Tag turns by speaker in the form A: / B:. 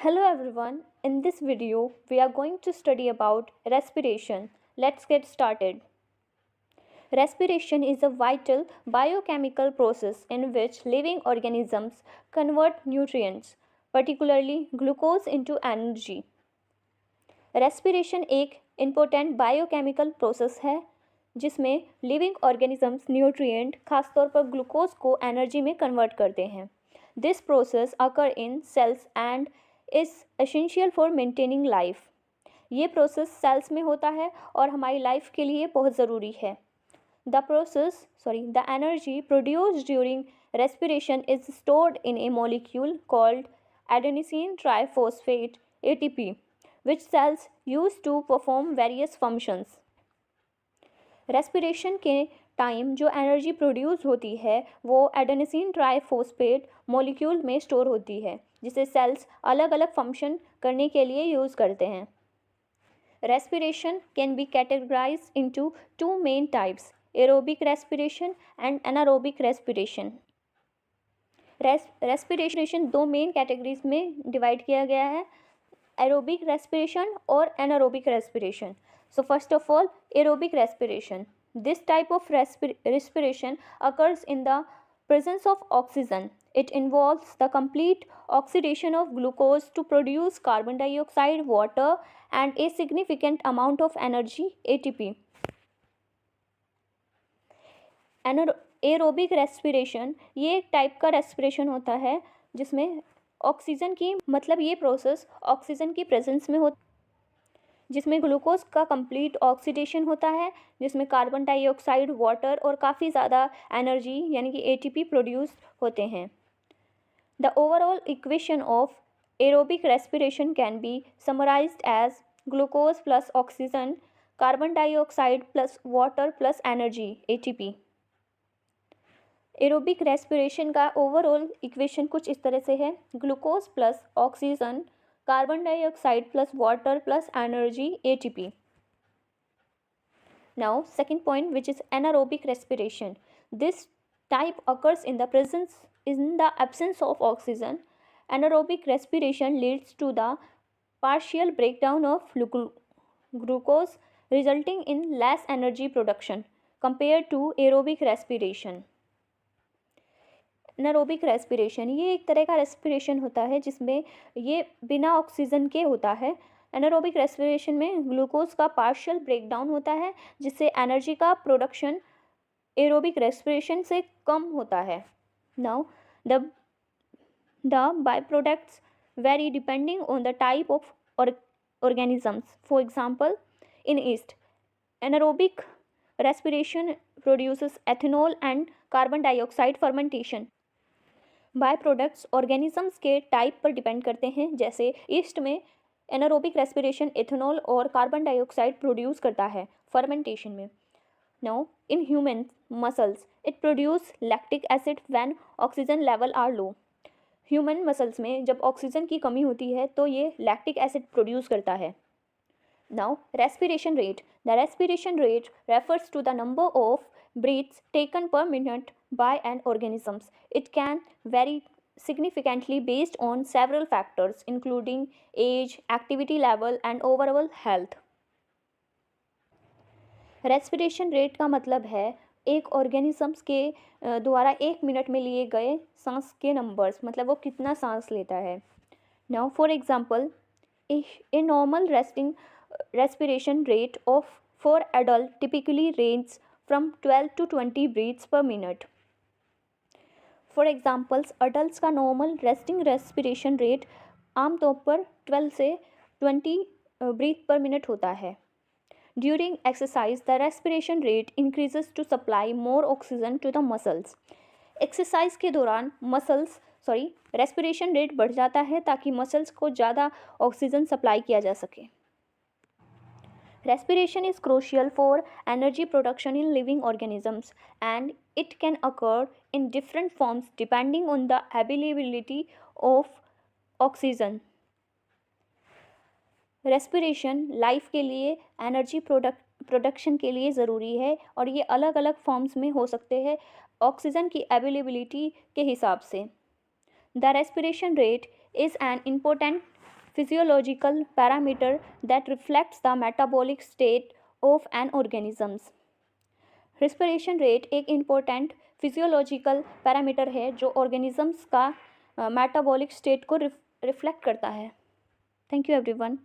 A: Hello everyone, in this video we are going to study about respiration. Let's get started. Respiration is a vital biochemical process in which living organisms convert nutrients, particularly glucose into energy. Respiration एक important biochemical process है जिसमें living organisms nutrient खासतौर पर glucose को energy में convert करते हैं. This process occur in cells and is essential for maintaining life. ये प्रोसेस सेल्स में होता है और हमारी लाइफ के लिए बहुत ज़रूरी है. The energy produced during respiration is stored in a molecule called adenosine triphosphate ATP, which cells use to perform various functions. Respiration के टाइम जो एनर्जी प्रोड्यूस होती है वो एडेनोसिन ट्राइफॉस्फेट मॉलिक्यूल में स्टोर होती है जिसे सेल्स अलग अलग फंक्शन करने के लिए यूज़ करते हैं. Respiration can B categorised into two main types, aerobic respiration and anaerobic respiration. Respiration दो मेन कैटेगरीज में डिवाइड किया गया है, एरोबिक रेस्पिरेशन और anaerobic respiration. So first of all, aerobic respiration. This type of respiration occurs in the presence of oxygen. It involves the complete oxidation of glucose to produce carbon dioxide, water and a significant amount of energy, ATP. Aerobic respiration ये एक type का respiration होता है जिसमें oxygen की ये process oxygen की presence में होता, जिसमें ग्लूकोज का कंप्लीट ऑक्सीडेशन होता है, जिसमें कार्बन डाइऑक्साइड, वाटर और काफ़ी ज़्यादा एनर्जी यानी कि ATP प्रोड्यूस होते हैं. The overall equation of aerobic respiration can be summarised as glucose plus oxygen, carbon dioxide plus water plus energy, ATP. Aerobic respiration का ओवरऑल इक्वेशन कुछ इस तरह से है: glucose plus oxygen, carbon dioxide plus water plus energy, ATP. Now second point, which is anaerobic respiration. This type occurs in the absence of oxygen. Anaerobic respiration leads to the partial breakdown of glucose, resulting in less energy production compared to aerobic respiration. Anaerobic respiration ये एक तरह का respiration होता है जिसमें ये बिना oxygen के होता है. एनारोबिक रेस्पिरेशन में ग्लूकोज का पार्शियल ब्रेकडाउन होता है जिससे एनर्जी का प्रोडक्शन एरोबिक रेस्पिरेशन से कम होता है. Now the by products vary depending on the type of organisms. For example, in yeast, anaerobic respiration produces ethanol and carbon dioxide fermentation. By products organisms के type पर depend करते हैं. जैसे yeast में एनारोबिक रेस्पिरेशन एथेनॉल और carbon dioxide produce करता है fermentation में. Now in human muscles it produce lactic acid when oxygen level are low. Human muscles में जब ऑक्सीजन की कमी होती है तो ये लैक्टिक एसिड प्रोड्यूस करता है. Now, respiration rate. The respiration rate refers to the number of breaths taken per minute by an organism. It can vary significantly based on several factors, including age, activity level, and overall health. Respiration rate का मतलब है एक organisms के द्वारा एक minute में लिए गए सांस के नंबर्स, मतलब वो कितना सांस लेता है. Now for example, a normal respiration rate for adult typically ranges from 12 to 20 breaths per minute. For examples, adults का normal resting respiration rate आमतौर पर 12 से 20 breath per minute होता है. During exercise, the respiration rate increases to supply more oxygen to the muscles. Exercise के दौरान respiration rate बढ़ जाता है ताकि मसल्स को ज़्यादा ऑक्सीजन सप्लाई किया जा सके. Respiration is crucial for energy production in living organisms and it can occur in different forms depending on the availability of oxygen. Respiration life के लिए एनर्जी प्रोडक्शन के लिए ज़रूरी है और ये अलग अलग फॉर्म्स में हो सकते हैं ऑक्सीजन की अवेलेबिलिटी के हिसाब से. The respiration rate is an important physiological parameter that reflects the metabolic state of an organisms. respiration rate एक important physiological parameter है जो organisms का metabolic state को reflect करता है. Thank you everyone.